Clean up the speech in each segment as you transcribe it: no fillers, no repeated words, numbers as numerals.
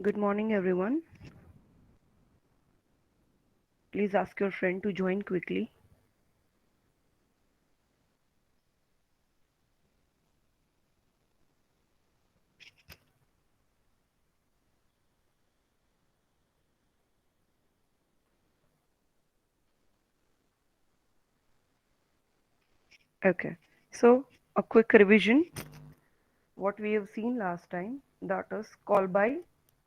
Good morning, everyone. Please ask your friend to join quickly. Okay, so a quick revision. What we have seen last time, that is call by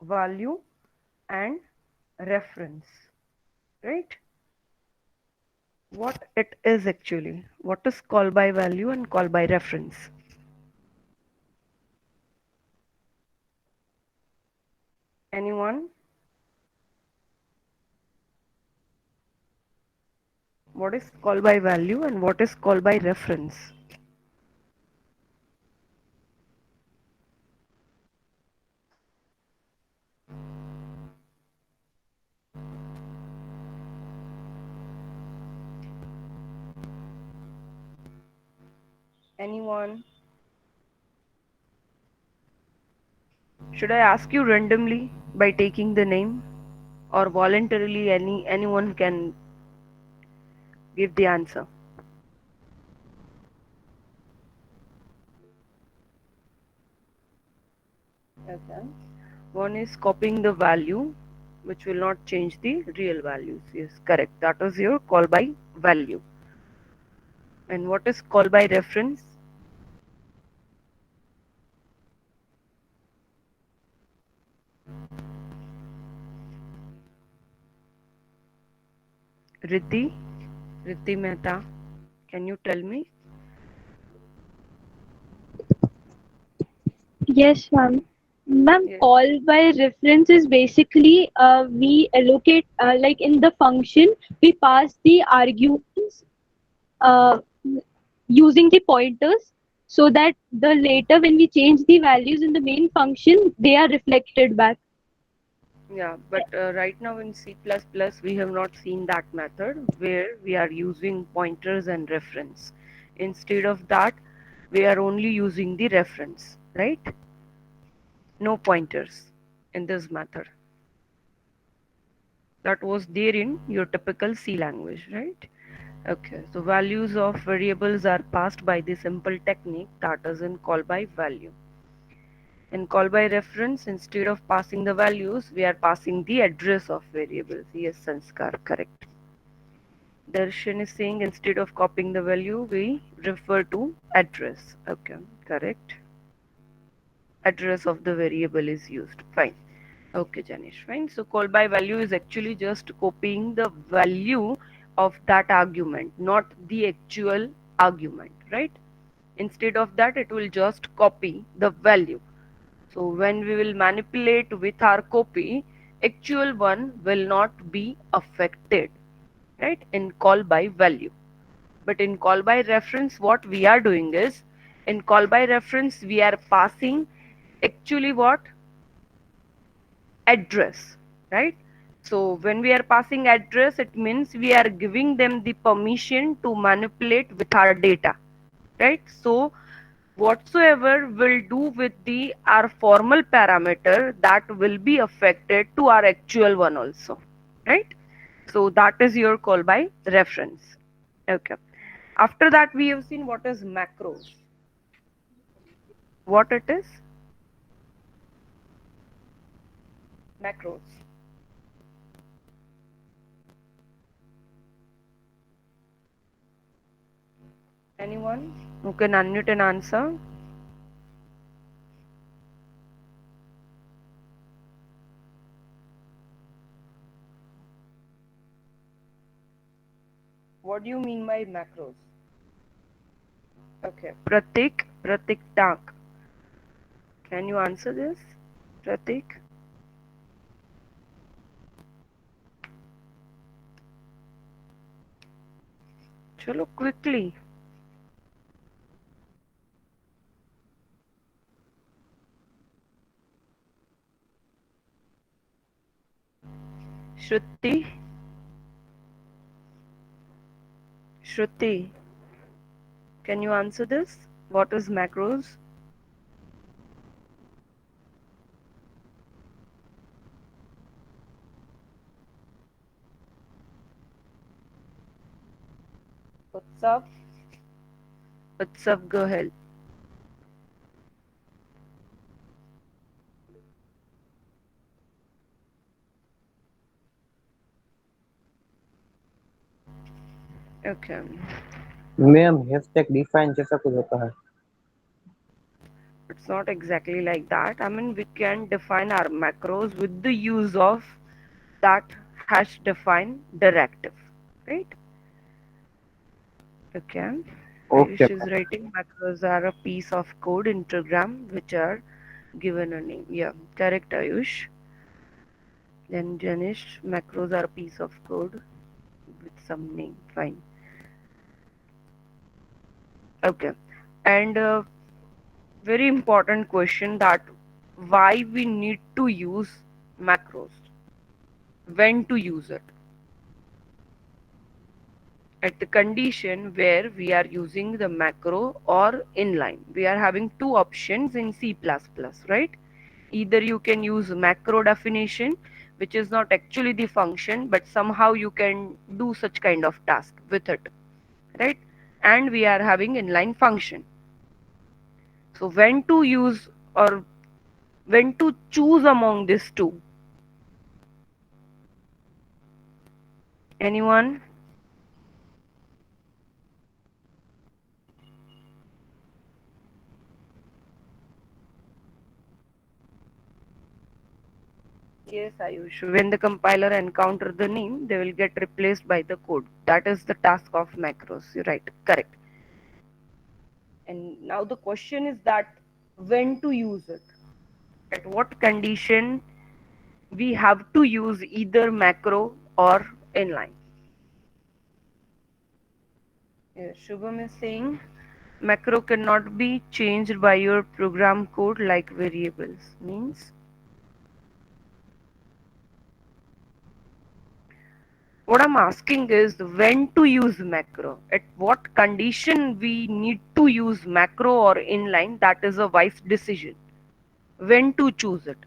value and reference, right? What it is actually, what is call by value and call by reference? Anyone? What is call by value and what is call by reference? Anyone? Should I ask you randomly by taking the name, or voluntarily anyone can give the answer? Okay. One is copying the value, which will not change the real values. Yes, correct. That is your call by value. And what is call by reference? Riddhi, Riddhi Mehta, can you tell me? Yes, ma'am. Ma'am, Yes. call by reference is basically we allocate, like in the function, we pass the arguments uh, using the pointers so that the later when we change the values in the main function, they are reflected back. Yeah, but right now in C++, we have not seen that method where we are using pointers and reference. Instead of that, we are only using the reference, right? No pointers in this method. That was there in your typical C language, right? Okay, so values of variables are passed by the simple technique that is in call by value. In call by reference, instead of passing the values, we are passing the address of variables. Yes, Sanskar, correct. Darshan is saying instead of copying the value, we refer to address. Okay, correct. Address of the variable is used. Fine. Okay, Janish, fine. So call by value is actually just copying the value of that argument, not the actual argument, right? Instead of that, it will just copy the value. So when we will manipulate with our copy, actual one will not be affected, right? In call by value. But in call by reference, what we are doing is, in call by reference, we are passing actually what? Address, right? So when we are passing address, it means we are giving them the permission to manipulate with our data, right? So whatsoever will do with the our formal parameter, that will be affected to our actual one also, right? So that is your call by reference. Okay. After that, we have seen what is macros. What it is? Macros. Anyone who can unmute and answer? What do you mean by macros? Okay. Pratik, Pratik Tak. Can you answer this? Pratik? Chalo, quickly. Shruti? Shruti, can you answer this? What is macros? Sub, what's up? Go ahead. Okay. Ma'am hashtag define कैसा कुछ होता है? It's not exactly like that. I mean, we can define our macros with the use of that hash define directive, right? Okay. Okay Ayush is writing macros are a piece of code in program which are given a name. Yeah, correct, Ayush. Then Janish, macros are a piece of code with some name. Fine. Okay. And very important question that why we need to use macros, when to use it. At the condition where we are using the macro or inline. We are having two options in C++, right? Either you can use macro definition, which is not actually the function, but somehow you can do such kind of task with it, right? And we are having inline function. So when to use or when to choose among these two? Anyone? Yes, Ayush. When the compiler encounter the name, they will get replaced by the code. That is the task of macros. You're right. Correct. And now the question is that when to use it? At what condition we have to use either macro or inline? Yes, Shubham is saying macro cannot be changed by your program code like variables. Means what I'm asking is when to use macro, at what condition we need to use macro or inline, that is a wise decision. When to choose it.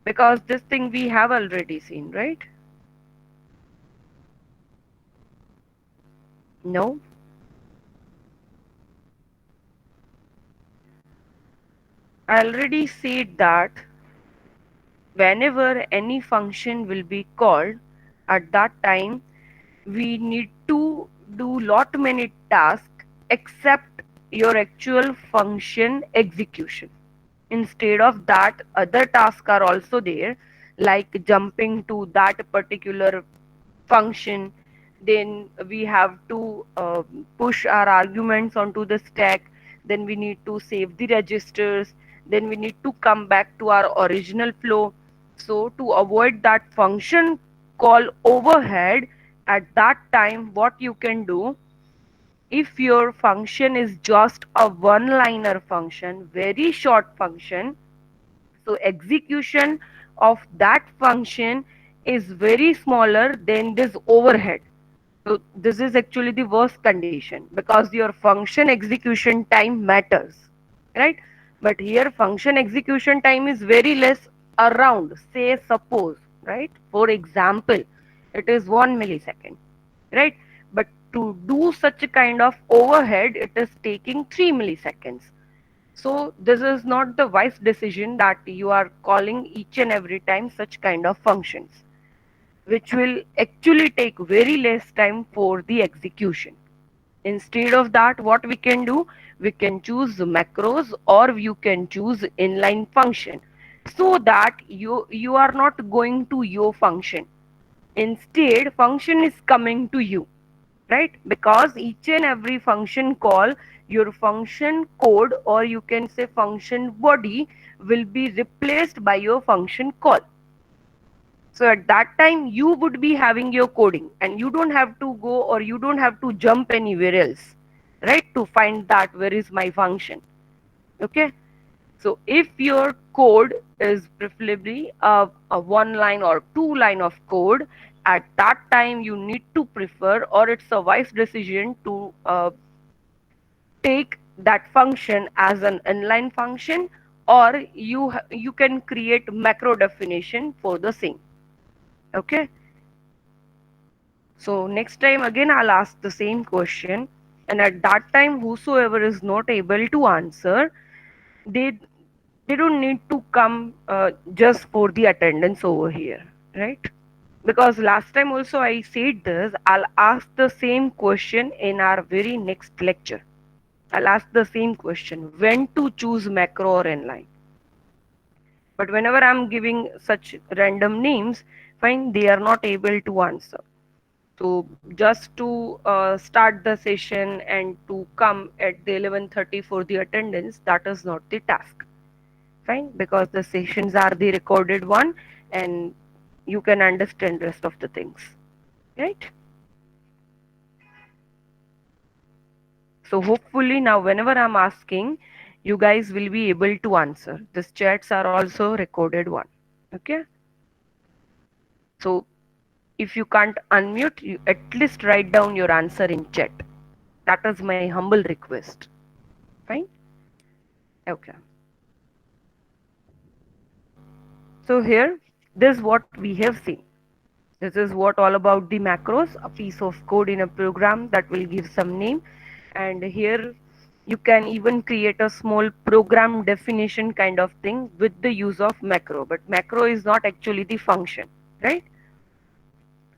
Because this thing we have already seen, right? No? I already said that whenever any function will be called, at that time we need to do lot many tasks except your actual function execution. Instead of that, other tasks are also there, like jumping to that particular function. Then we have to push our arguments onto the stack. Then we need to save the registers. Then we need to come back to our original flow. So to avoid that function call overhead, at that time what you can do, if your function is just a one liner function, very short function, so execution of that function is very smaller than this overhead. So this is actually the worst condition because your function execution time matters, right? But here function execution time is very less, around, say suppose, right? For example, it is 1 millisecond, right? But to do such a kind of overhead, it is taking 3 milliseconds. So this is not the wise decision that you are calling each and every time such kind of functions, which will actually take very less time for the execution. Instead of that, what we can do, we can choose macros or you can choose inline function, so that you are not going to your function. Instead, function is coming to you, right? Because each and every function call, your function code or you can say function body will be replaced by your function call. So at that time you would be having your coding and you don't have to go or you don't have to jump anywhere else, right, to find that where is my function. Okay. So if your code is preferably a one line or two line of code, at that time you need to prefer or it's a wise decision to take that function as an inline function, or you can create macro definition for the same. Okay. So next time again I'll ask the same question, and at that time whosoever is not able to answer, they they don't need to come just for the attendance over here, right? Because last time also I said this, I'll ask the same question in our very next lecture. I'll ask the same question, when to choose macro or inline. But whenever I'm giving such random names, fine, they are not able to answer. So just to start the session and to come at the 11:30 for the attendance, that is not the task. Fine, because the sessions are the recorded one, and you can understand rest of the things, right? So hopefully now whenever I'm asking, you guys will be able to answer. These chats are also recorded one. Okay. So if you can't unmute, you at least write down your answer in chat. That is my humble request. Fine. Okay. So here, this is what we have seen. This is what all about the macros, a piece of code in a program that will give some name. And here you can even create a small program definition kind of thing with the use of macro. But macro is not actually the function, right?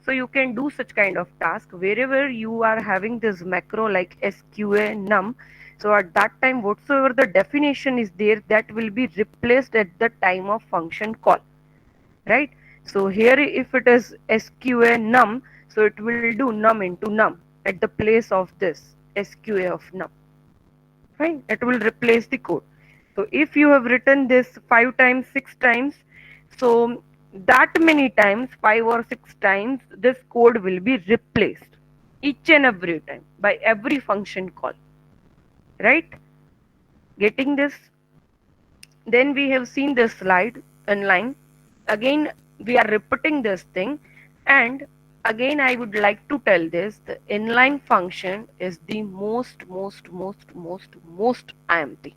So you can do such kind of task wherever you are having this macro like sqa num. So at that time, whatsoever the definition is there, that will be replaced at the time of function call, right? So here if it is sqa num, so it will do num into num at the place of this sqa of num, fine. It will replace the code. So if you have written this 5 times 6 times, so that many times 5 or 6 times this code will be replaced each and every time by every function call, right? Getting this? Then we have seen this slide online. Again, we are repeating this thing. And again, I would like to tell this, the inline function is the most IMT.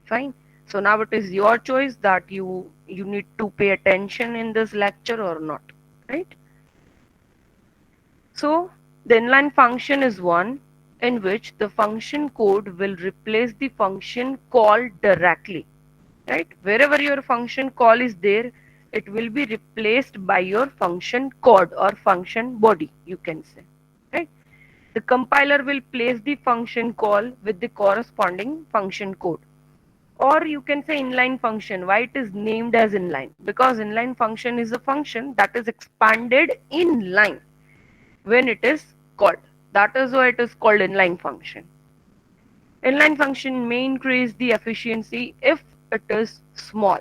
Fine. So now it is your choice that you need to pay attention in this lecture or not, right? So the inline function is one in which the function code will replace the function call directly, right? Wherever your function call is there, it will be replaced by your function code or function body, you can say, right? The compiler will place the function call with the corresponding function code. Or you can say inline function. Why it is named as inline? Because inline function is a function that is expanded in line when it is called. That is why it is called inline function. Inline function may increase the efficiency if it is small,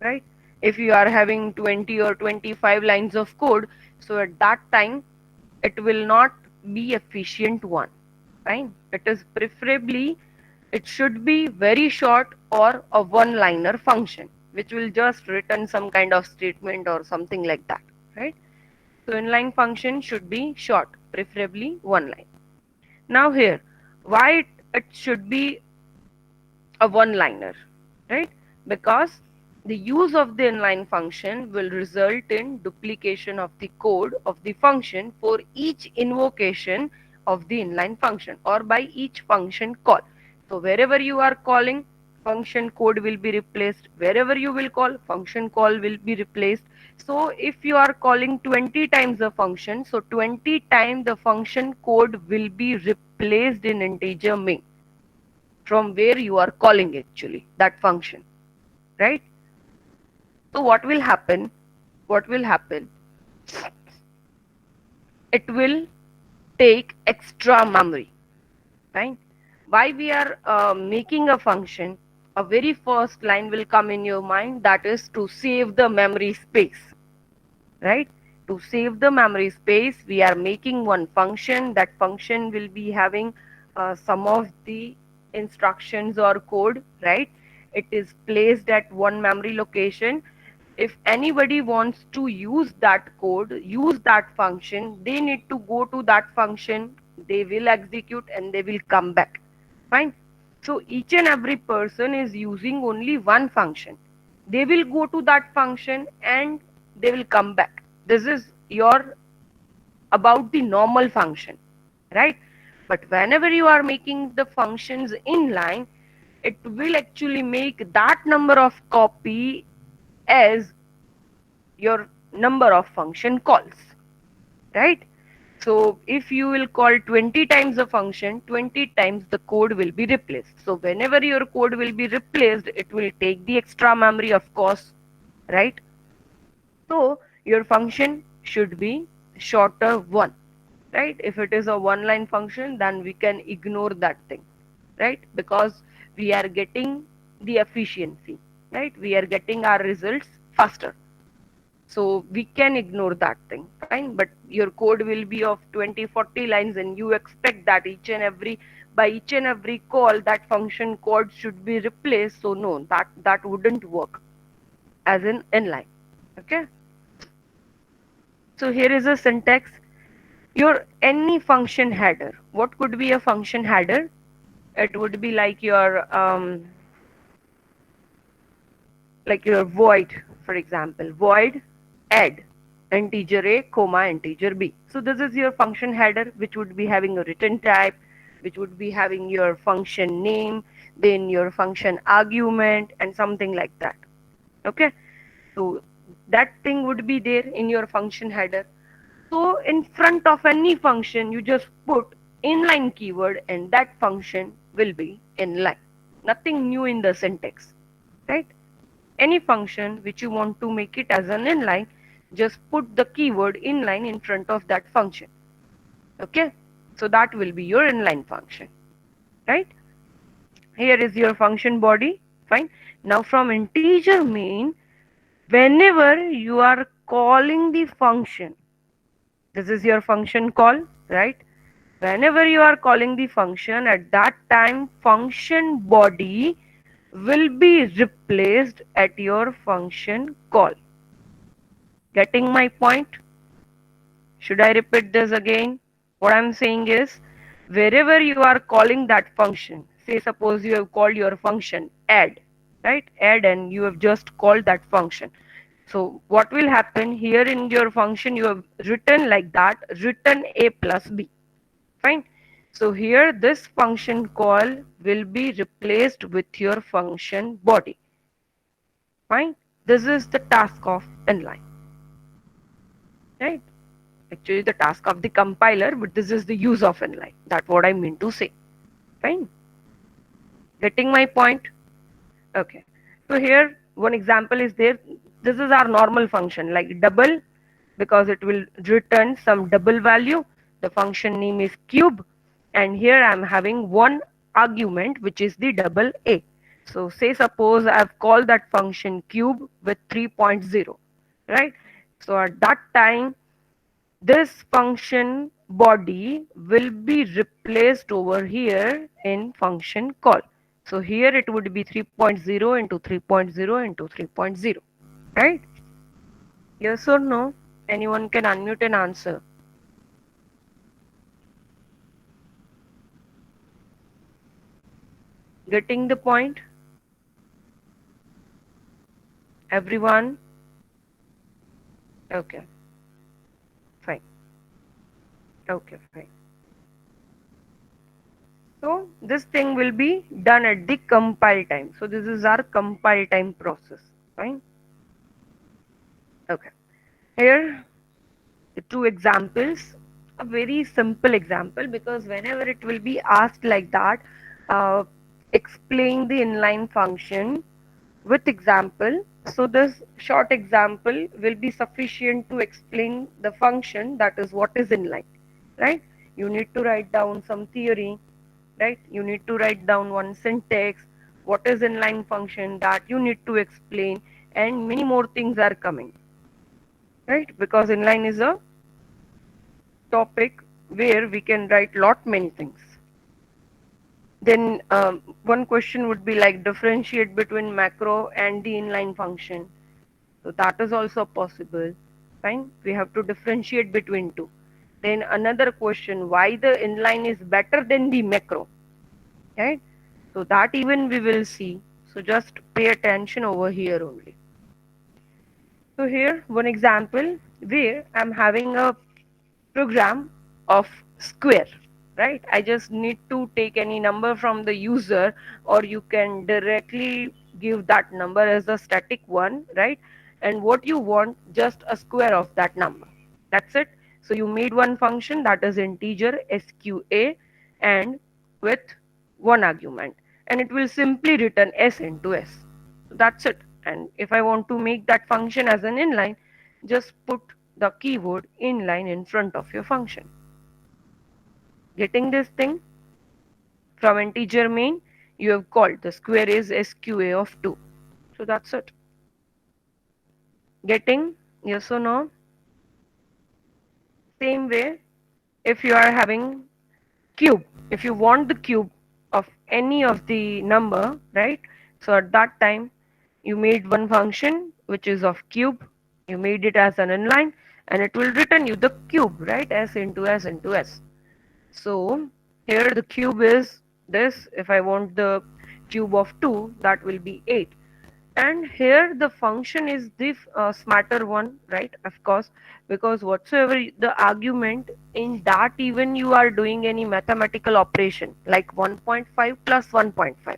right? If you are having 20 or 25 lines of code, so at that time it will not be efficient one, fine. It is preferably, it should be very short or a one liner function which will just return some kind of statement or something like that, right? So inline function should be short, preferably one line. Now here, why it should be a one-liner, right? Because the use of the inline function will result in duplication of the code of the function for each invocation of the inline function or by each function call. So wherever you are calling, function code will be replaced. Wherever you will call, function call will be replaced. So if you are calling 20 times a function, so 20 times the function code will be replaced in integer main from where you are calling actually that function, right? So what will happen, it will take extra memory, right? Why we are making a function, a very first line will come in your mind, that is to save the memory space, right? To save the memory space, we are making one function. That function will be having some of the instructions or code, right? It is placed at one memory location. If anybody wants to use that code, use that function, they need to go to that function, they will execute and they will come back, fine. So each and every person is using only one function. They will go to that function and they will come back. This is your about the normal function, right? But whenever you are making the functions inline, it will actually make that number of copy as your number of function calls, right? So if you will call 20 times a function, 20 times the code will be replaced. So whenever your code will be replaced, it will take the extra memory, of course, right? So your function should be shorter one, right? If it is a one line function, then we can ignore that thing, right? Because we are getting the efficiency, right? We are getting our results faster. So we can ignore that thing, fine. But your code will be of 20, 40 lines, and you expect that by each and every call, that function code should be replaced. So no, that wouldn't work as in inline. Okay. So here is a syntax. Your any function header. What could be a function header? It would be like your void, for example, void add integer a comma integer b. So this is your function header, which would be having a return type, which would be having your function name, then your function argument, and something like that. Okay, so that thing would be there in your function header. So in front of any function, you just put inline keyword, and that function will be inline. Nothing new in the syntax, right? Any function which you want to make it as an inline, just put the keyword inline in front of that function. Okay, so that will be your inline function, right? Here is your function body, fine. Now from integer main, whenever you are calling the function, this is your function call, right? Whenever you are calling the function, at that time function body will be replaced at your function call. Getting my point? Should I repeat this again? What I'm saying is, wherever you are calling that function, say suppose you have called your function add, right? Add, and you have just called that function. So what will happen here in your function, you have written like that, return a plus b, fine. So here this function call will be replaced with your function body, fine. This is the task of inline, right? Actually the task of the compiler, but this is the use of inline. That's what I mean to say. Fine. Getting my point? Okay. So here one example is there. This is our normal function like double, because it will return some double value. The function name is cube, and here I'm having one argument, which is the double a. So say suppose I've called that function cube with 3.0, right? So at that time, this function body will be replaced over here in function call. So here it would be 3.0 into 3.0 into 3.0, right? Yes or no? Anyone can unmute and answer. Getting the point? Everyone? Okay, fine. Okay, fine. So this thing will be done at the compile time. So this is our compile time process, fine. Okay. Here the two examples, a very simple example, because whenever it will be asked like that, uh, explain the inline function with example. So this short example will be sufficient to explain the function, that is what is inline, right? You need to write down some theory, right? You need to write down one syntax, what is inline function, that you need to explain, and many more things are coming, right? Because inline is a topic where we can write lot many things. Then one question would be like differentiate between macro and the inline function. So that is also possible. Fine. We have to differentiate between two. Then another question, why the inline is better than the macro, right? So that even we will see. So just pay attention over here only. So here one example where I'm having a program of square, right? I just need to take any number from the user, or you can directly give that number as a static one, right? And what you want, just a square of that number. That's it. So you made one function that is integer sqa and with one argument, and it will simply return s into s. So that's it. And if I want to make that function as an inline, just put the keyword inline in front of your function. Getting this thing? From integer main, you have called the square is sqa of 2. So that's it. Getting? Yes or no? Same way, if you are having cube, if you want the cube of any of the number, right? So at that time, you made one function which is of cube, you made it as an inline, and it will return you the cube, right? S into s into s. So here the cube is this. If I want the cube of 2, that will be 8. And here the function is the smarter one, right? Of course, because whatsoever the argument, in that even you are doing any mathematical operation like 1.5 plus 1.5.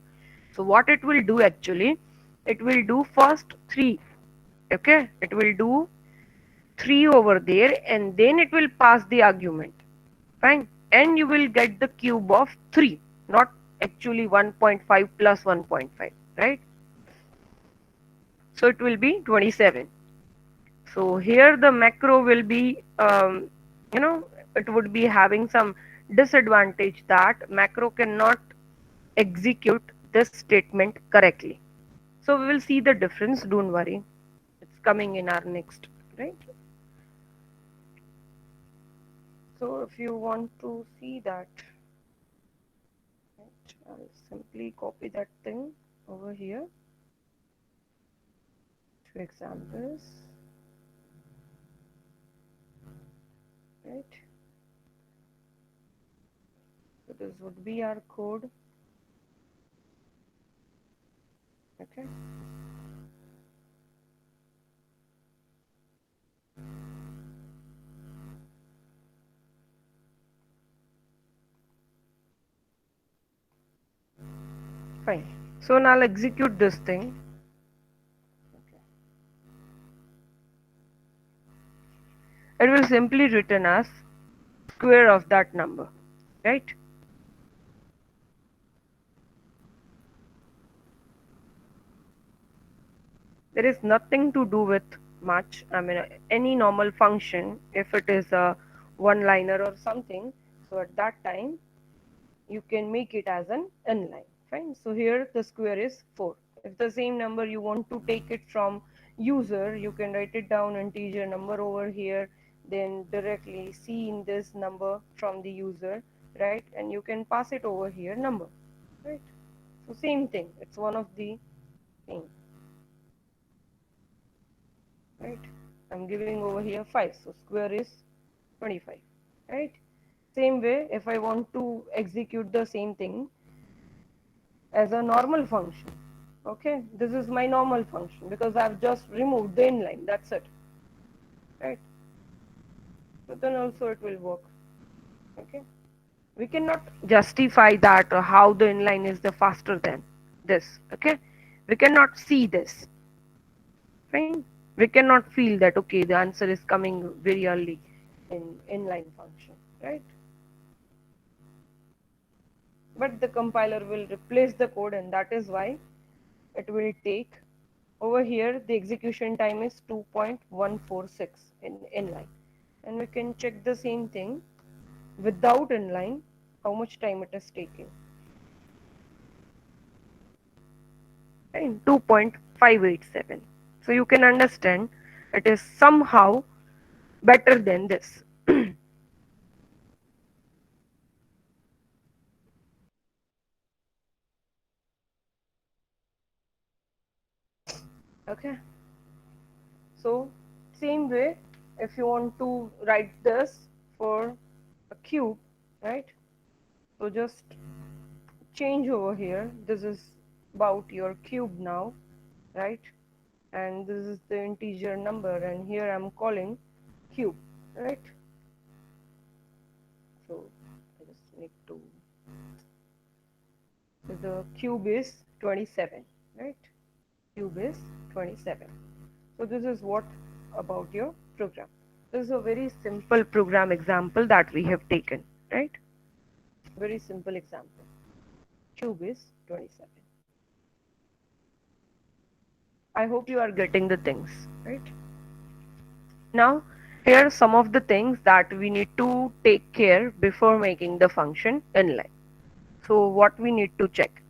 So what it will do actually, it will do first 3. Okay, it will do 3 over there, and then it will pass the argument. Fine. And you will get the cube of 3, not actually 1.5 plus 1.5, right? So it will be 27. So here the macro will be, you know, it would be having some disadvantage that macro cannot execute this statement correctly. So we will see the difference, don't worry. It's coming in our next, right? So if you want to see that, right, I'll simply copy that thing over here. Two examples, right? So this would be our code. Okay. Fine. So now I'll execute this thing. Okay. It will simply return us square of that number, right? There is nothing to do with much. I mean, any normal function, if it is a one liner or something, so at that time you can make it as an inline. Fine. So here the square is 4. If the same number you want to take it from user, you can write it down integer number over here, then directly see in this number from the user, right? And you can pass it over here number, right? So same thing. It's one of the thing, right? I'm giving over here 5. So square is 25, right? Same way, if I want to execute the same thing as a normal function, okay, this is my normal function because I've just removed the inline, that's it, right? So then also it will work. Okay, we cannot justify that or how the inline is the faster than this. Okay, we cannot see this, fine. We cannot feel that okay, the answer is coming very early in inline function, right? But the compiler will replace the code, and that is why it will take over here the execution time is 2.146 in inline, and we can check the same thing without inline how much time it is taking, right? 2.587. So you can understand it is somehow better than this. Okay, so same way, if you want to write this for a cube, right? So just change over here. This is about your cube now, right? And this is the integer number, and here I'm calling cube, right? So I just need to, so the cube is 27, right? Cube is 27. So this is what about your program. This is a very simple program example that we have taken, right? Very simple example. Cube is 27. I hope you are getting the things, right? Now, here are some of the things that we need to take care before making the function inline. So what we need to check.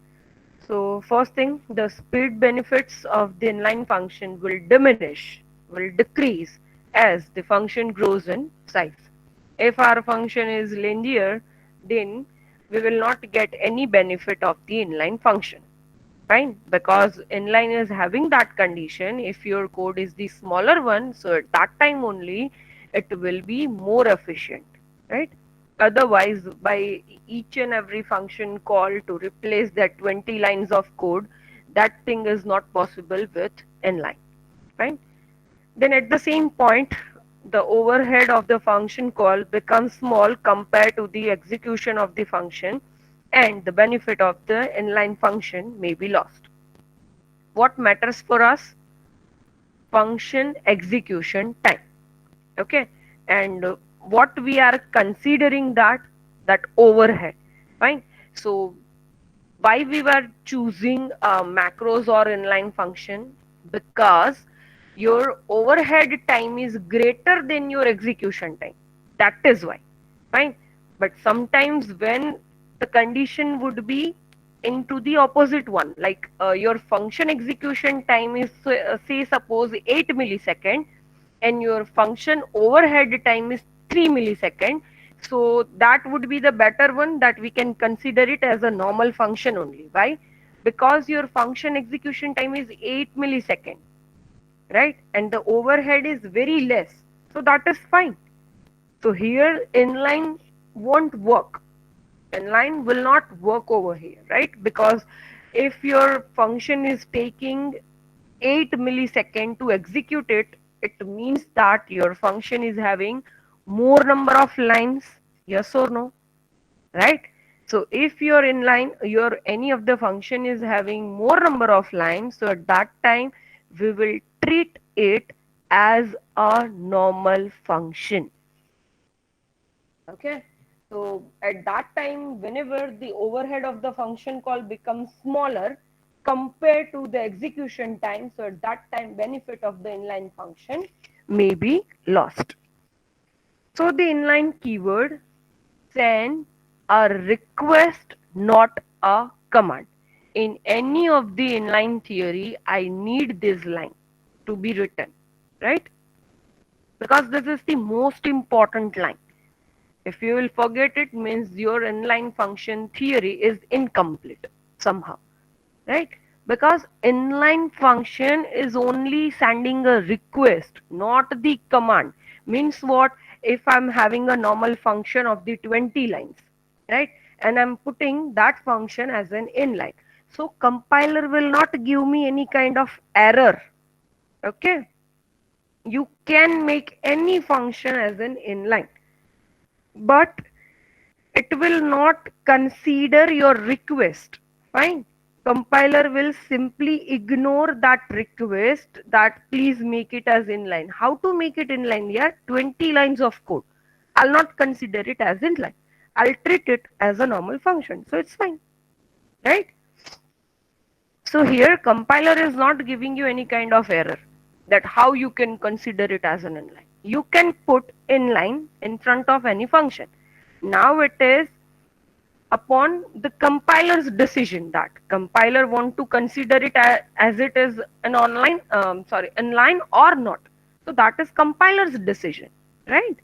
So first thing, the speed benefits of the inline function will diminish, will decrease as the function grows in size. If our function is linear, then we will not get any benefit of the inline function. Fine, because inline is having that condition. If your code is the smaller one, so at that time only it will be more efficient, right? Otherwise, by each and every function call to replace that 20 lines of code, that thing is not possible with inline. Fine. Then at the same point, the overhead of the function call becomes small compared to the execution of the function, and the benefit of the inline function may be lost. What matters for us? Function execution time. Okay, and what we are considering, that overhead. Fine. So why we were choosing macros or inline function? Because your overhead time is greater than your execution time. That is why. Fine. But sometimes when the condition would be into the opposite one, like your function execution time is say suppose 8 millisecond, and your function overhead time is 3 millisecond, so that would be the better one, that we can consider it as a normal function only. Why? Because your function execution time is 8 millisecond, right? And the overhead is very less, so that is fine. So here inline won't work. Inline will not work over here, right? Because if your function is taking 8 millisecond to execute it, it means that your function is having more number of lines, yes or no, right? So if your inline, your any of the function is having more number of lines, so at that time we will treat it as a normal function. Okay, so at that time, whenever the overhead of the function call becomes smaller compared to the execution time, so at that time benefit of the inline function may be lost. So the inline keyword send a request, not a command. In any of the inline theory, I need this line to be written, right? Because this is the most important line. If you will forget it, means your inline function theory is incomplete somehow, right? Because inline function is only sending a request, not the command. Means what? If I'm having a normal function of the 20 lines, right? And I'm putting that function as an inline. So compiler will not give me any kind of error. Okay? You can make any function as an inline, but it will not consider your request. Fine. Compiler will simply ignore that request, that please make it as inline. How to make it inline? Yeah, 20 lines of code. I'll not consider it as inline. I'll treat it as a normal function. So it's fine. Right? So here compiler is not giving you any kind of error, that how you can consider it as an inline. You can put inline in front of any function. Now it is upon the compiler's decision, that compiler want to consider it as it is an inline or not. So that is compiler's decision, right?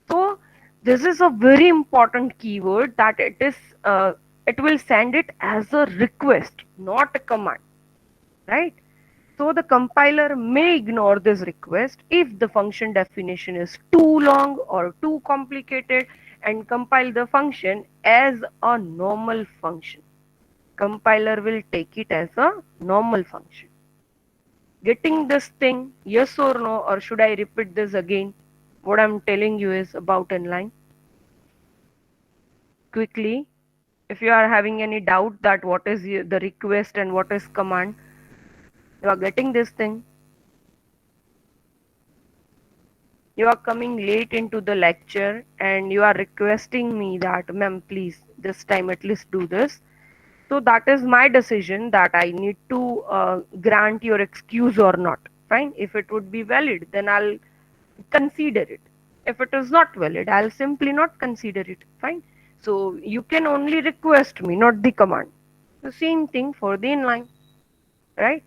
So this is a very important keyword, that it will send it as a request, not a command, right? So the compiler may ignore this request if the function definition is too long or too complicated, and compile the function as a normal function. Compiler will take it as a normal function. Getting this thing, yes or no, or should I repeat this again? What I'm telling you is about inline. quickly. If you are having any doubt that what is the request and what is command, you are getting this thing. You are coming late into the lecture and you are requesting me that, ma'am, please this time at least do this. So that is my decision that I need to grant your excuse or not. Fine. If it would be valid, then I'll consider it. If it is not valid, I'll simply not consider it. Fine. So you can only request me, not the command. The same thing for the inline, right?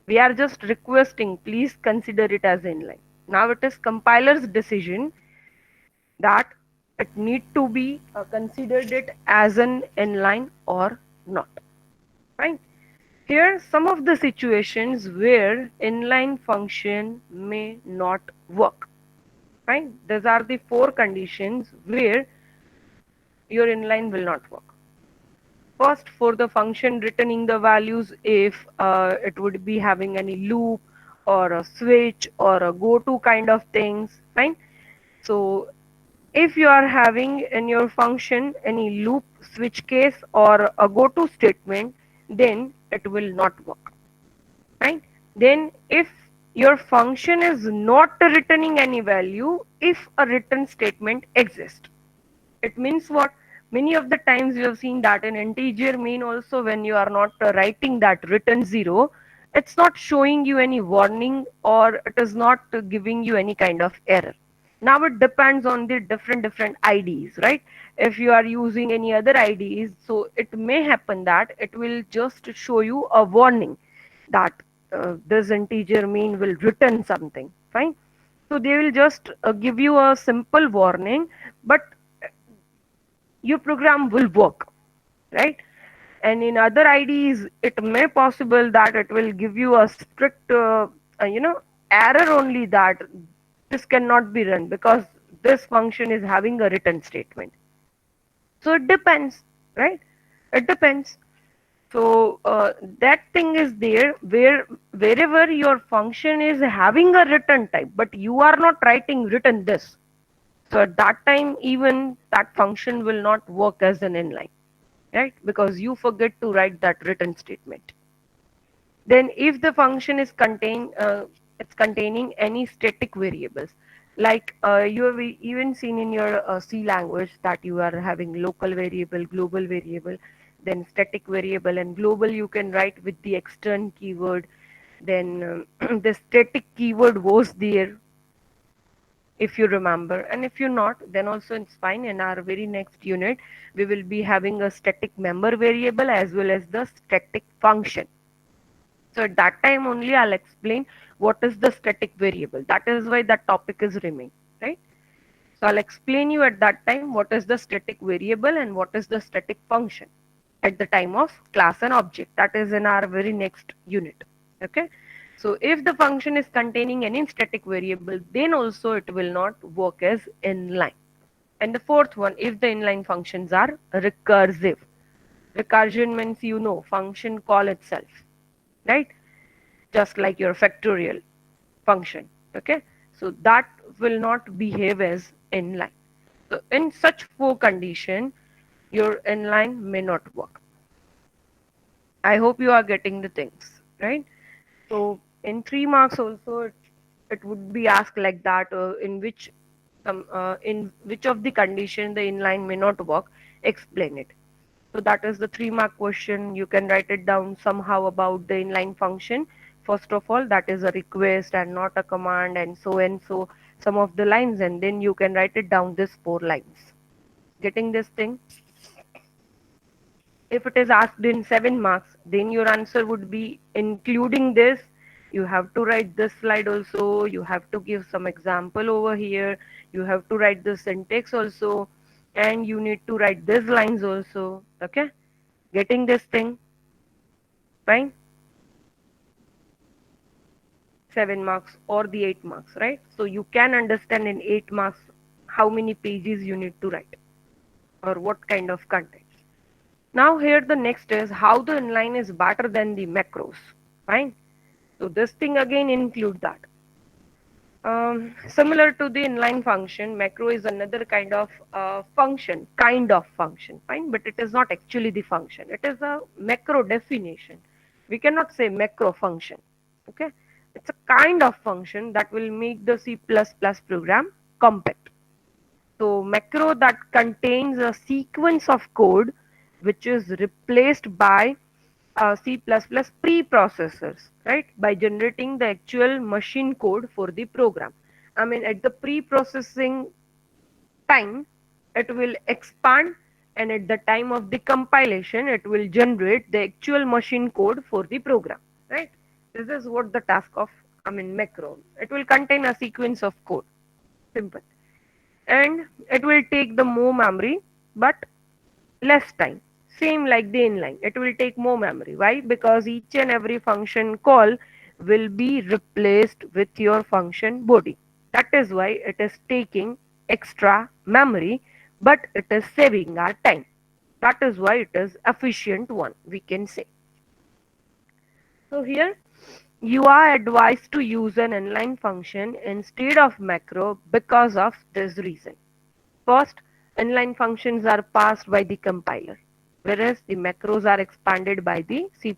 We are just requesting, please consider it as inline. Now it is compiler's decision that it need to be considered it as an inline or not. Fine. Here some of the situations where inline function may not work. Fine. These are the four conditions where your inline will not work. First, for the function returning the values, if it would be having any loop or a switch or a go to kind of things. Fine. So if you are having in your function any loop, switch case or a go to statement, then it will not work. Right. Then if your function is not returning any value, if a return statement exists, it means what? Many of the times you have seen that in integer main also, when you are not writing that return 0, it's not showing you any warning or it is not giving you any kind of error. Now it depends on the different IDs, right? If you are using any other IDs, so it may happen that it will just show you a warning that this integer main will return something. Fine. So they will just give you a simple warning, but your program will work, right? And in other IDs, it may possible that it will give you a strict, error only that this cannot be run because this function is having a return statement. So it depends, right? It depends. So that thing is there where wherever your function is having a return type, but you are not writing return this. So at that time, even that function will not work as an inline, right? Because you forget to write that return statement. Then if the function is it's containing any static variables, like you have even seen in your C language that you are having local variable, global variable, then static variable, and global you can write with the extern keyword. Then the static keyword was there, if you remember, and if you're not, then also it's fine. In our very next unit we will be having a static member variable as well as the static function. So at that time only I'll explain what is the static variable. That is why that topic is remain, right? So I'll explain you at that time what is the static variable and what is the static function at the time of class and object. That is in our very next unit. Okay. So if the function is containing any static variable, then also it will not work as inline. And the fourth one, if the inline functions are recursive. Recursion means, function call itself, right? Just like your factorial function. Okay. So that will not behave as inline. So in such four condition, your inline may not work. I hope you are getting the things, right? So in 3 marks also, it would be asked like that, in which of the condition the inline may not work, explain it. So that is the 3 mark question. You can write it down somehow about the inline function. First of all, that is a request and not a command, and so some of the lines, and then you can write it down this 4 lines. Getting this thing? If it is asked in 7 marks, then your answer would be including this. You have to write this slide also. You have to give some example over here. You have to write the syntax also. And you need to write these lines also. Okay? Getting this thing? Fine? 7 marks or the 8 marks, right? So you can understand in 8 marks how many pages you need to write or what kind of content. Now here the next is how the inline is better than the macros. Fine. So this thing again include that. Similar to the inline function, macro is another kind of function, fine, but it is not actually the function. It is a macro definition. We cannot say macro function. Okay, it's a kind of function that will make the C++ program compact. So macro that contains a sequence of code which is replaced by C++ preprocessors, right? By generating the actual machine code for the program. I mean, at the pre-processing time, it will expand, and at the time of the compilation, it will generate the actual machine code for the program, right? This is what the task of, I mean, macro. It will contain a sequence of code, simple. And it will take the more memory, but less time. Same like the inline, it will take more memory. Why? Because each and every function call will be replaced with your function body. That is why it is taking extra memory, but it is saving our time. That is why it is efficient one, we can say. So here you are advised to use an inline function instead of macro because of this reason. First, inline functions are passed by the compiler, whereas the macros are expanded by the C++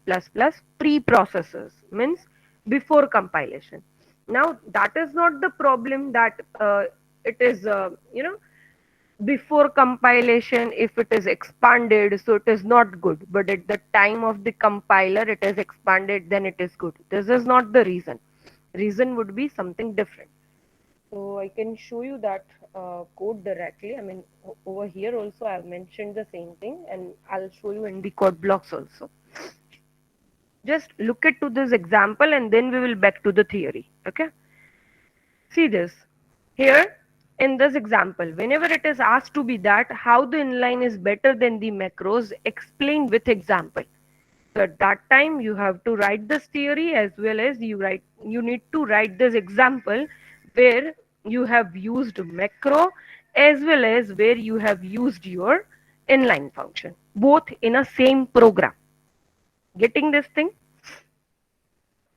preprocessors, means before compilation. Now, that is not the problem that it is, before compilation, if it is expanded, so it is not good. But at the time of the compiler, it is expanded, then it is good. This is not the reason. Reason would be something different. So I can show you that code directly. I mean, over here also I've mentioned the same thing, and I'll show you in the code blocks also. Just look at to this example and then we will back to the theory. Okay. See this. Here in this example, whenever it is asked to be that how the inline is better than the macros, explain with example. So at that time you have to write this theory as well as you need to write this example where you have used macro as well as where you have used your inline function, both in a same program. Getting this thing?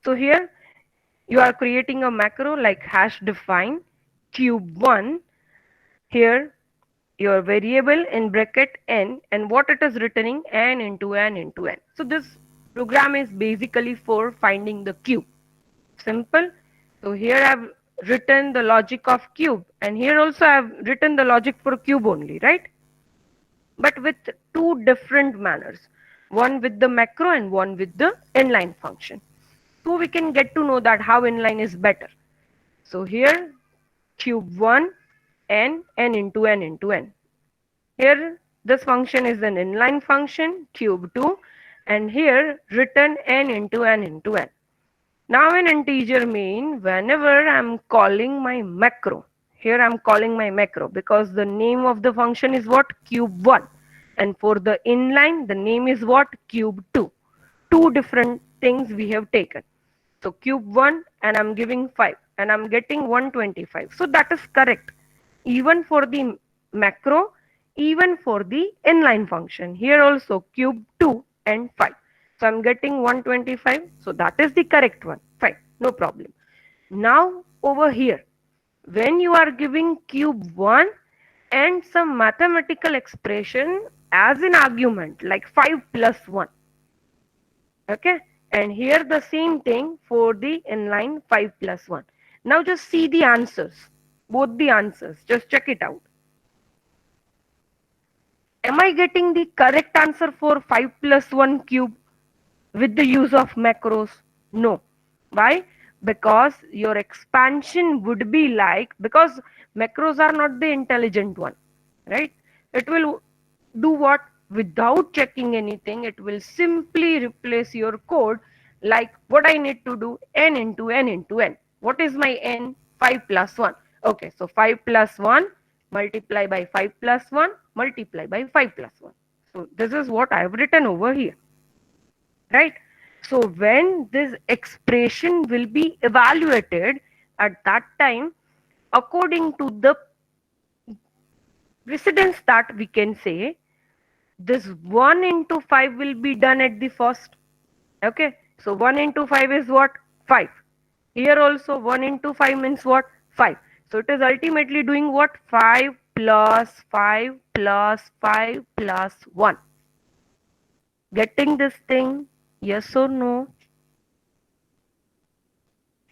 So here you are creating a macro like hash define cube1. Here your variable in bracket n, and what it is returning n into n into n. So this program is basically for finding the cube. Simple. So here I've written the logic of cube, and here also I've written the logic for cube only, right? But with two different manners, one with the macro and one with the inline function. So we can get to know that how inline is better. So here cube1 n into n into n. Here this function is an inline function cube2, and here written n into n into n. Now in integer main, whenever I'm calling my macro, here I'm calling my macro because the name of the function is what? Cube1. And for the inline, the name is what? Cube2. Two different things we have taken. So cube1 and I'm giving 5 and I'm getting 125. So that is correct. Even for the macro, even for the inline function. Here also cube2 and 5. So I'm getting 125. So that is the correct one. Fine, no problem. Now over here, when you are giving cube1 and some mathematical expression as an argument like 5 plus 1. Okay, and here the same thing for the inline 5 plus 1. Now just see the answers, both the answers. Just check it out. Am I getting the correct answer for 5 plus 1 cube with the use of macros? No. Why? Because your expansion would be like, because macros are not the intelligent one, right? It will do what? Without checking anything, it will simply replace your code like what I need to do, n into n into n. What is my n? 5 plus 1. Okay, so 5 plus 1 multiply by 5 plus 1 multiply by 5 plus 1. So this is what I have written over here, right? So when this expression will be evaluated at that time, according to the precedence that we can say, this 1 into 5 will be done at the first. Okay, so 1 into 5 is what? 5. Here also 1 into 5 means what? 5. So it is ultimately doing what? 5 plus 5 plus 5 plus 1. Getting this thing? Yes or no?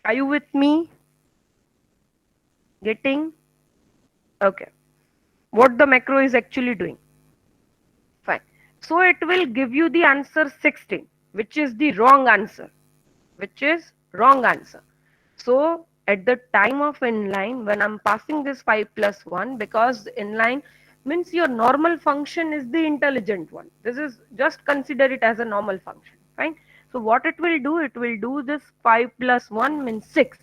Are you with me? Getting? Okay. What the macro is actually doing? Fine. So it will give you the answer 16, which is the wrong answer. Which is wrong answer. So at the time of inline, when I'm passing this 5 plus 1, because inline means your normal function is the intelligent one. This is just consider it as a normal function. Fine. So what it will do this 5 plus 1 means 6,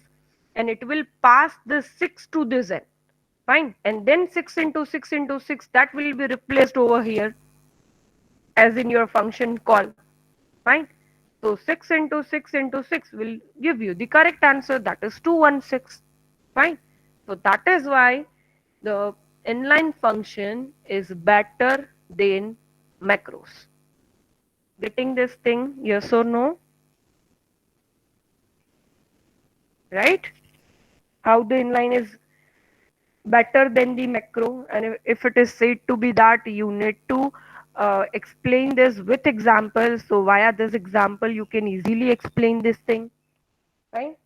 and it will pass this 6 to this end. Fine. And then 6 into 6 into 6, that will be replaced over here as in your function call. Fine. So 6 into 6 into 6 will give you the correct answer, that is 216. Fine. So that is why the inline function is better than macros. Getting this thing, yes or no? Right? How the inline is better than the macro, and if it is said to be that, you need to explain this with examples. So via this example you can easily explain this thing, right?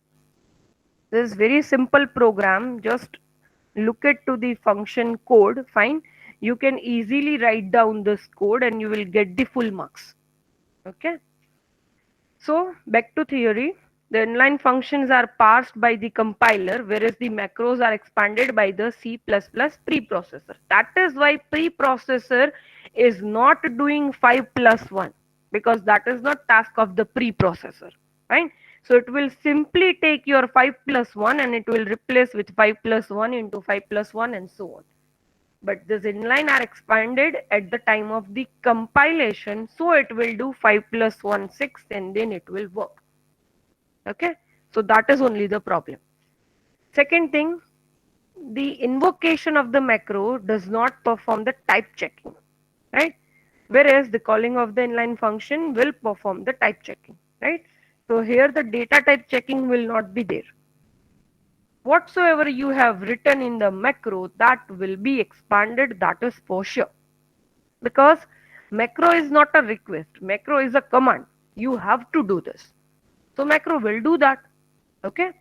This very simple program, just look at to the function code. Fine, you can easily write down this code and you will get the full marks. Okay, so back to theory. The inline functions are parsed by the compiler, whereas the macros are expanded by the C++ preprocessor. That is why preprocessor is not doing 5 plus 1, because that is not task of the preprocessor, right? So it will simply take your 5 plus 1 and it will replace with 5 plus 1 into 5 plus 1 and so on. But this inline are expanded at the time of the compilation, so it will do 5 plus 1 6 and then it will work. Okay, so that is only the problem. Second thing, the invocation of the macro does not perform the type checking, right? Whereas the calling of the inline function will perform the type checking, right? So here the data type checking will not be there. Whatsoever you have written in the macro, that will be expanded, that is for sure. Because macro is not a request, macro is a command. You have to do this. So macro will do that. Okay.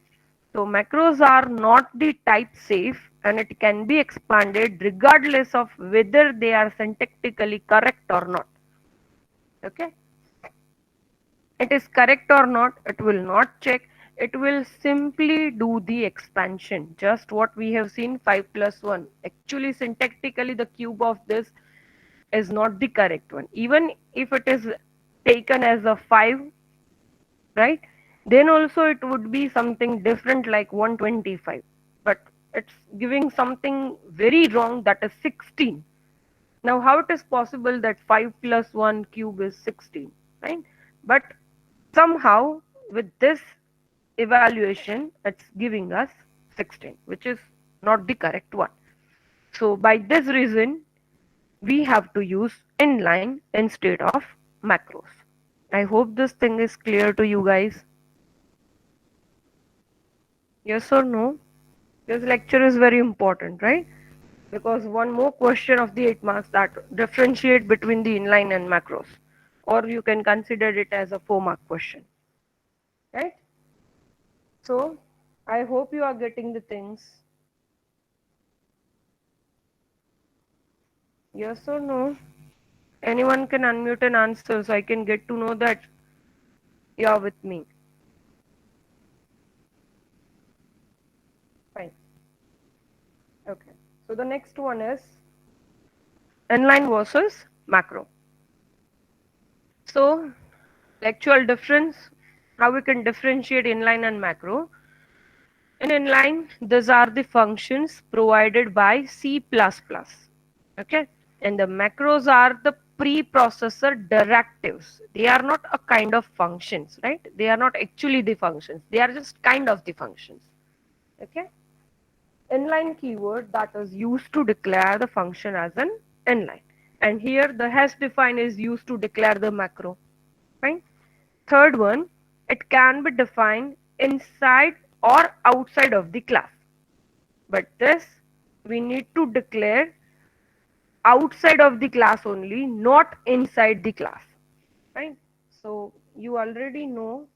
So macros are not the type safe and it can be expanded regardless of whether they are syntactically correct or not. Okay. It is correct or not, it will not check. It will simply do the expansion. Just what we have seen, 5 plus 1. Actually, syntactically, the cube of this is not the correct one. Even if it is taken as a 5, right? Then also it would be something different like 125. But it's giving something very wrong, that is 16. Now, how it is possible that 5 plus 1 cube is 16, right? But somehow with this evaluation, it's giving us 16, which is not the correct one. So by this reason, we have to use inline instead of macros. I hope this thing is clear to you guys. Yes or no? This lecture is very important, right? Because one more question of the 8 marks that differentiate between the inline and macros, or you can consider it as a 4-mark question, right? So I hope you are getting the things. Yes or no? Anyone can unmute and answer so I can get to know that you are with me. Fine. Okay. So the next one is inline versus macro. So the actual difference, how we can differentiate inline and macro. In inline, these are the functions provided by C++. Okay. And the macros are the preprocessor directives. They are not a kind of functions, right? They are not actually the functions. They are just kind of the functions. Okay. Inline keyword that is used to declare the function as an inline. And here the hash define is used to declare the macro. Fine. Third one, it can be defined inside or outside of the class. but this we need to declare outside of the class only, not inside the class, right? So you already know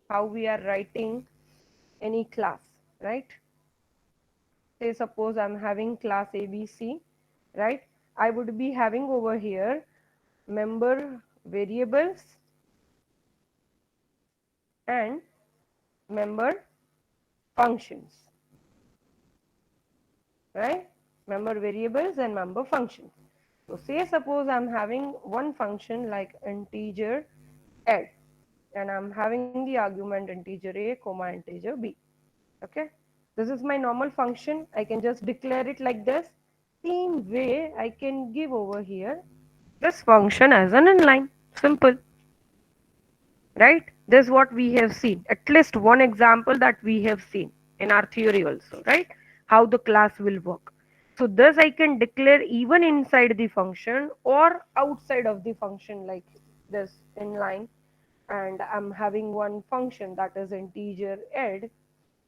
how we are writing any class, right? Say suppose I'm having class ABC, right? I would be having over here member variables and member functions, right? Member variables and member functions. So say suppose I'm having one function like integer add, and I'm having the argument integer a comma integer b. Okay, this is my normal function. I can just declare it like this. Same way I can give over here this function as an inline. Simple, right? This is what we have seen. At least one example that we have seen in our theory also, right? How the class will work. So this I can declare even inside the function or outside of the function like this inline. And I'm having one function that is integer add,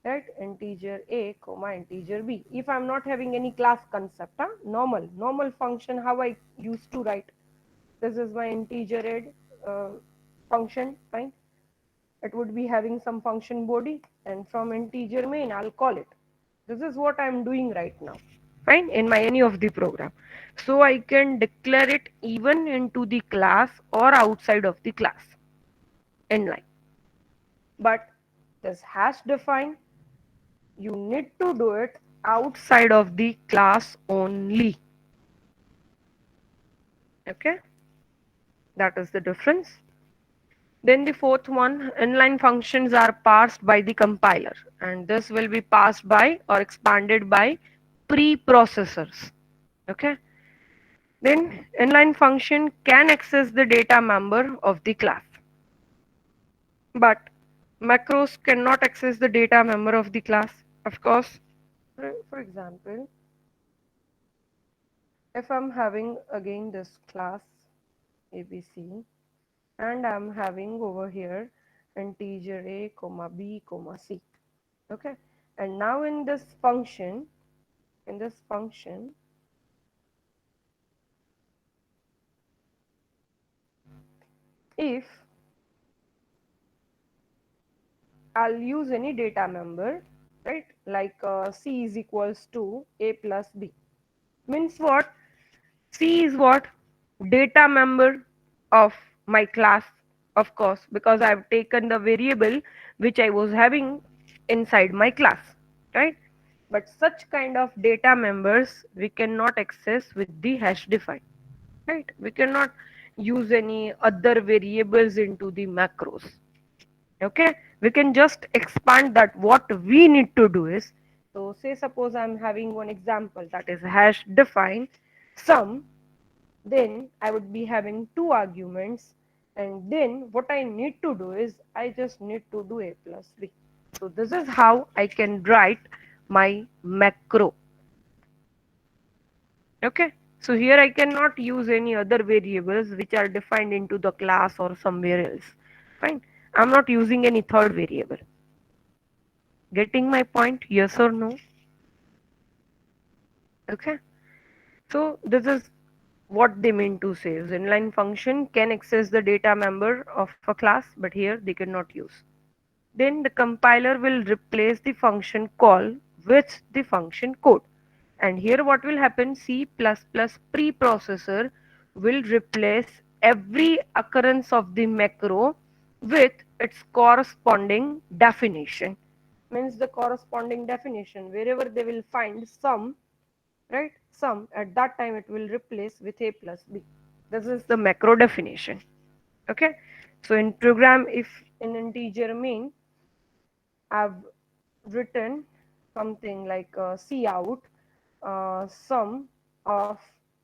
right? Integer a comma integer b. If I'm not having any class concept, normal function how I used to write. This is my integer add function, fine. It would be having some function body, and from integer main I'll call it. This is what I'm doing right now, fine, in my any of the program. So I can declare it even into the class or outside of the class inline. But this hash define, you need to do it outside of the class only. Okay, that is the difference. Then the fourth one, inline functions are parsed by the compiler, and this will be passed by or expanded by preprocessors. Okay. Then inline function can access the data member of the class, but macros cannot access the data member of the class. Of course, for example, if I'm having again this class ABC, and I'm having over here integer a comma b comma c. Okay, and now in this function, if I'll use any data member, right, like c is equals to a plus b, means what? C is what? Data member of my class, of course, because I've taken the variable which I was having inside my class, right? But such kind of data members we cannot access with the hash define, right? We cannot use any other variables into the macros. Okay, we can just expand that. What we need to do is, so say suppose I'm having one example that is hash define sum, then I would be having two arguments, and then what I need to do is I just need to do a plus b. So this is how I can write my macro. Okay, so here I cannot use any other variables which are defined into the class or somewhere else. Fine, I'm not using any third variable. Getting my point? Yes or no? Okay, so this is what they mean to say is inline function can access the data member of a class, but here they cannot use. Then the compiler will replace the function call with the function code. And here what will happen, C++ preprocessor will replace every occurrence of the macro with its corresponding definition. Means the corresponding definition, wherever they will find sum, right, sum, at that time it will replace with a plus b. This is the macro definition. Okay, so in program, if in integer main I've written something like C out sum of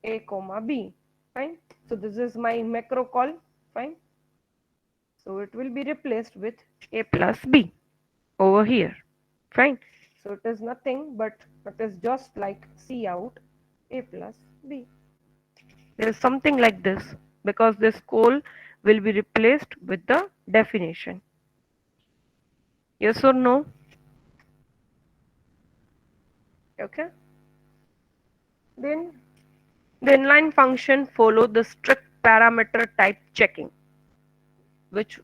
a comma b, fine. So this is my macro call, fine. So it will be replaced with a plus b over here, fine. So it is nothing but it is just like C out a plus b. There is something like this because this call will be replaced with the definition. Yes or no? Okay. Then the inline function follow the strict parameter type checking, which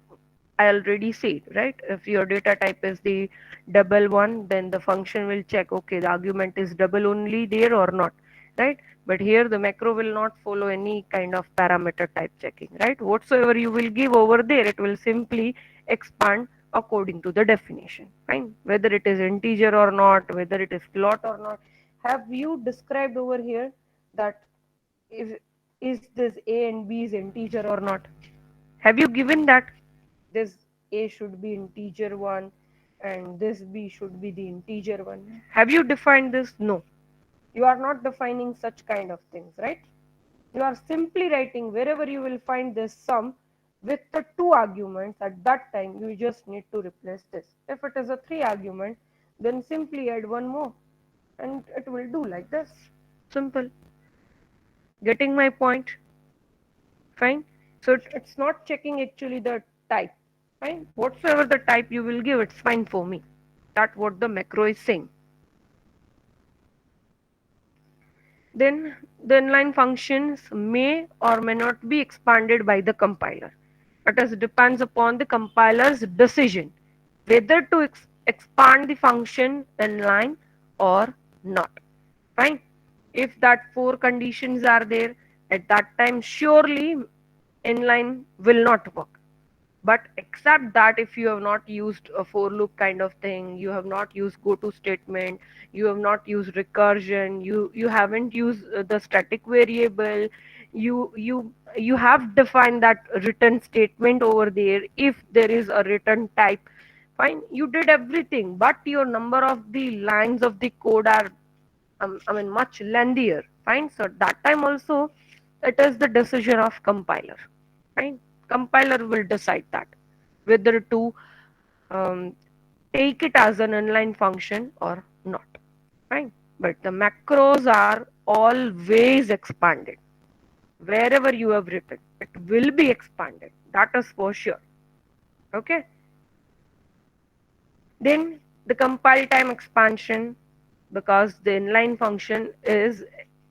I already said, right? If your data type is the double one, then the function will check, okay, the argument is double only there or not, right? But here the macro will not follow any kind of parameter type checking, right? Whatsoever you will give over there, it will simply expand according to the definition, fine? Whether it is integer or not, whether it is float or not. Have you described over here that if is this a and b is integer or not? Have you given that this a should be integer 1 and this b should be the integer 1? Have you defined this? No. You are not defining such kind of things, right? You are simply writing wherever you will find this sum with the two arguments. At that time you just need to replace this. If it is a three argument, then simply add one more and it will do like this. Simple. Getting my point? Fine. So it's not checking actually the type. Fine. Whatsoever the type you will give, it's fine for me. That's what the macro is saying. Then the inline functions may or may not be expanded by the compiler. It depends upon the compiler's decision whether to expand the function inline or not. Fine. If that four conditions are there, at that time surely inline will not work. But except that, if you have not used a for loop kind of thing, you have not used go to statement, you have not used recursion, you haven't used the static variable, you have defined that return statement over there if there is a return type, fine, you did everything, but your number of the lines of the code are I mean much lengthier, fine. So that time also it is the decision of compiler, fine. Compiler will decide that whether to um, take it as an inline function or not, fine. But the macros are always expanded. Wherever you have written, it will be expanded. That is for sure. Okay. Then the compile time expansion, because the inline function is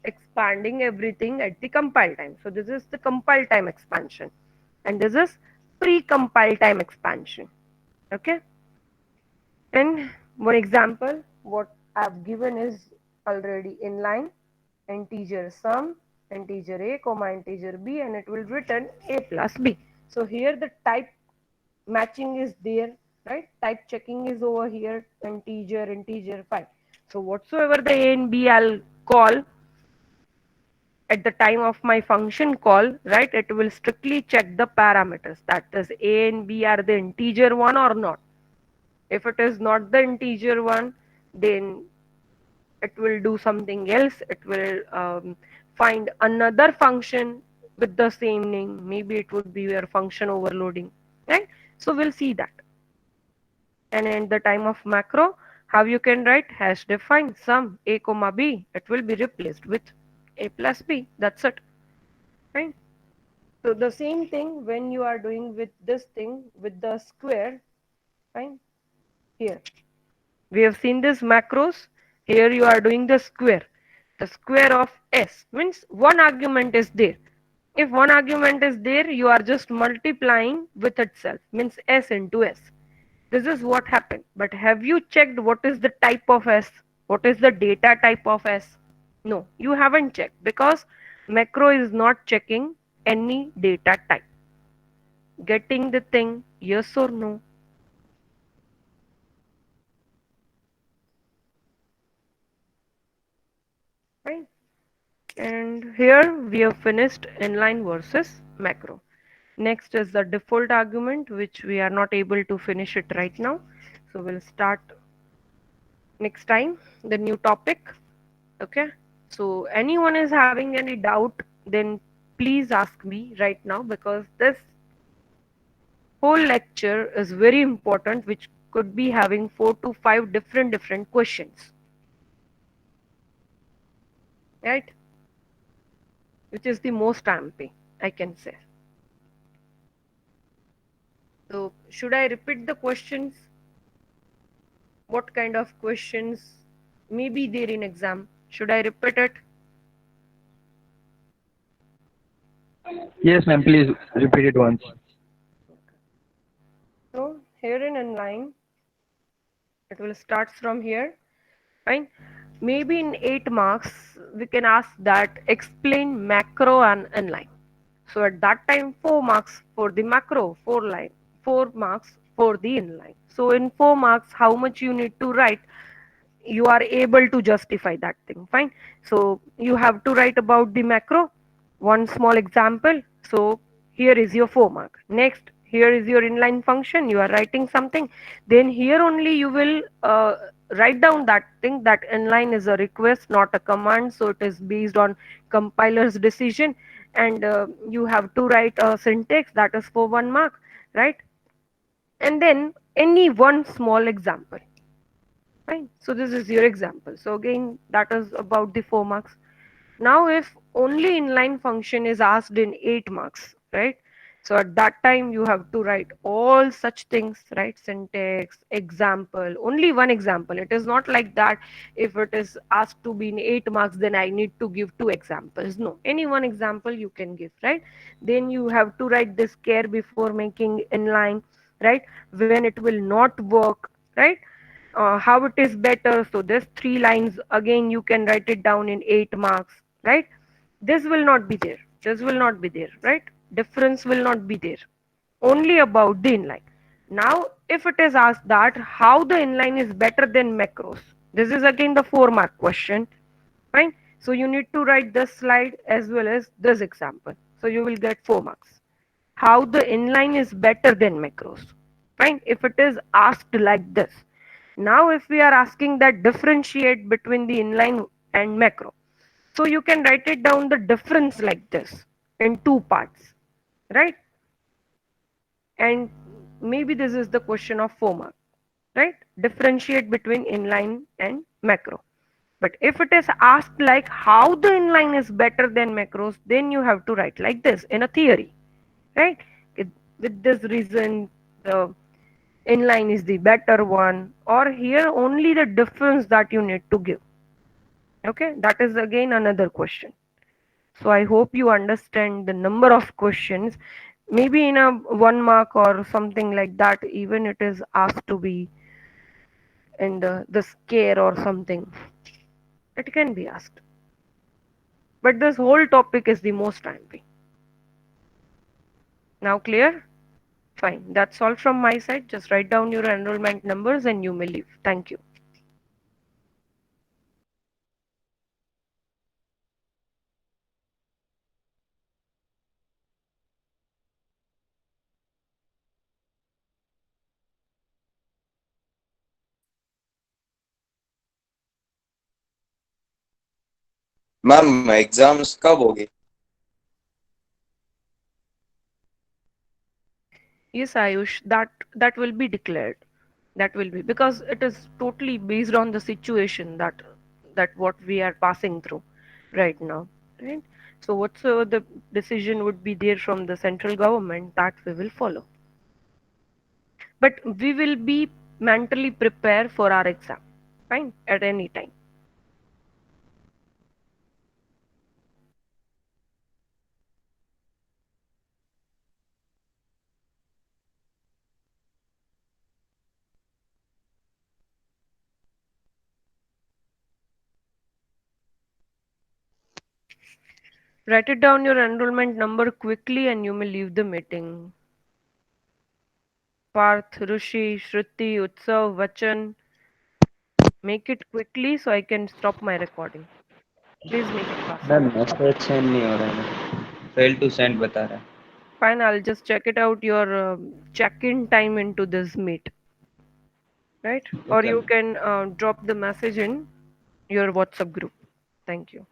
expanding everything at the compile time. So this is the compile time expansion and this is pre-compile time expansion. Okay. And one example, what I've given is already inline, integer sum, integer a comma integer b, and it will return a plus b. So here the type matching is there, right? Type checking is over here, integer, integer 5. So whatsoever the a and b I'll call at the time of my function call, right? It will strictly check the parameters, that is a and b are the integer one or not. If it is not the integer one, then it will do something else. It will find another function with the same name. Maybe it would be your function overloading, right? So we'll see that. And in the time of macro, how you can write hash define sum a comma b, it will be replaced with a plus b. That's it, right? So the same thing when you are doing with this thing with the square, fine. Here we have seen this macros. Here you are doing the square. The square of s means one argument is there. If one argument is there, you are just multiplying with itself, means s into s. This is what happened. But have you checked what is the type of s? What is the data type of s? No, you haven't checked because macro is not checking any data type. Getting the thing, yes or no? Right? And here we have finished inline versus macro. Next is the default argument, which we are not able to finish it right now. So we'll start next time, the new topic. Okay. So anyone is having any doubt, then please ask me right now, because this whole lecture is very important, which could be having 4 to 5 different questions, right? Which is the most ampy, I can say. So should I repeat the questions? What kind of questions maybe there in exam. Should I repeat it? Yes, ma'am. Please repeat it once. So here in inline, it will start from here, fine. Maybe in 8 marks, we can ask that explain macro and inline. So at that time, 4 marks for the macro, 4 marks for the inline. So in 4 marks, how much you need to write? You are able to justify that thing, fine. So you have to write about the macro, one small example. So here is your 4 mark. Next, here is your inline function, you are writing something. Then here only you will write down that thing, that inline is a request, not a command, so it is based on compiler's decision. And you have to write a syntax, that is for 1 mark, right? And then any one small example. Fine. So this is your example. So again, that is about the 4 marks. Now, if only inline function is asked in 8 marks, right? So at that time, you have to write all such things, right? Syntax, example, only one example. It is not like that if it is asked to be in 8 marks, then I need to give 2 examples. No, any one example you can give, right? Then you have to write this care before making inline, right? When it will not work, right? How it is better. So this 3 lines again you can write it down in 8 marks, right? This will not be there. This will not be there, right? Difference will not be there. Only about the inline. Now, if it is asked that how the inline is better than macros, this is again the 4 mark question, fine. So you need to write this slide as well as this example. So you will get 4 marks. How the inline is better than macros, fine. If it is asked like this. Now, if we are asking that differentiate between the inline and macro, so you can write it down the difference like this in 2 parts, right? And maybe this is the question of 4 mark, right? Differentiate between inline and macro. But if it is asked like how the inline is better than macros, then you have to write like this in a theory, right? With this reason, the inline is the better one, or here only the difference that you need to give. Okay, that is again another question. So I hope you understand the number of questions. Maybe in a 1 mark or something like that, even it is asked to be in the scare or something. It can be asked. But this whole topic is the most timely. Now clear? Fine. That's all from my side. Just write down your enrollment numbers and you may leave. Thank you. Ma'am exams कब होगी? Yes, Ayush, that will be declared. That will be because it is totally based on the situation that what we are passing through right now, right? So whatsoever the decision would be there from the central government, that we will follow. But we will be mentally prepared for our exam, fine, at any time. Write it down your enrollment number quickly and you may leave the meeting. Parth, Rushi, Shruti, Utsav, Vachan, make it quickly so I can stop my recording. Please make it fast. Ma'am message send नहीं हो रहा है, fail to send बता रहा है. Fine, I'll just check it out your check-in time into this meet, right? Or Okay, you ma'am. can drop the message in your WhatsApp group. Thank you.